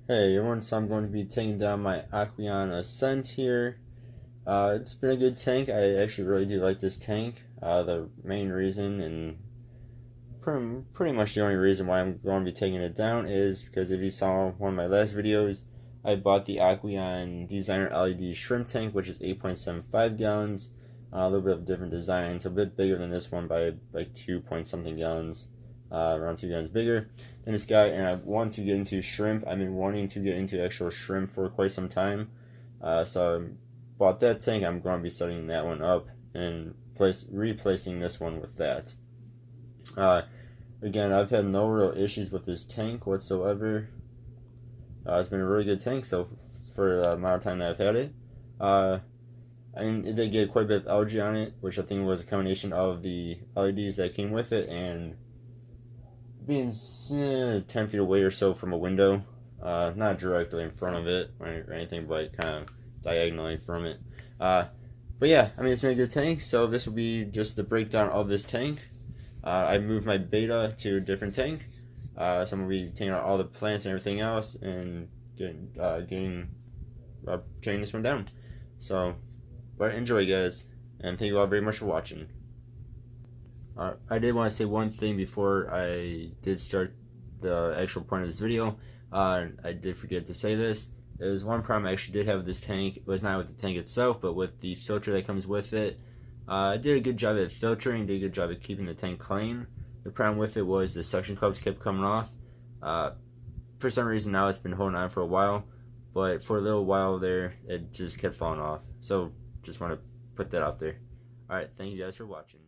Hey everyone, so I'm going to be taking down my Aqueon Ascent here. It's been a good tank. I actually really do like this tank. The main reason, and pretty much the only reason why I'm going to be taking it down, is because if you saw one of my last videos, I bought the Aqueon Designer LED Shrimp Tank, which is 8.75 gallons. A little bit of different design. It's a bit bigger than this one by like 2 point something gallons, around 2 gallons bigger than this guy. And I want to get into shrimp. I've been wanting to get into actual shrimp for quite some time. So I bought that tank. I'm going to be setting that one up and replacing this one with that. Uh, Again, I've had no real issues with this tank whatsoever. It's been a really good tank so for the amount of time that I've had it. Uh, and it did get quite a bit of algae on it, which I think was a combination of the LEDs that came with it and being 10 feet away or so from a window. Not directly in front of it or anything, but kind of diagonally from it. Uh, but yeah, I mean, it's been a good tank, so this will be just the breakdown of this tank. I moved my beta to a different tank, so I'm going to be taking out all the plants and everything else and getting this one down. So, but enjoy, guys, and thank you all very much for watching. I did want to say one thing before I did start the actual point of this video. I did forget to say this. There's one problem I actually did have with this tank. It was not with the tank itself, but with the filter that comes with it. I did a good job at filtering, did a good job at keeping the tank clean. The problem with it was the suction cups kept coming off. For some reason now it's been holding on for a while, but for a little while there it just kept falling off. So just want to put that out there. Alright, thank you guys for watching.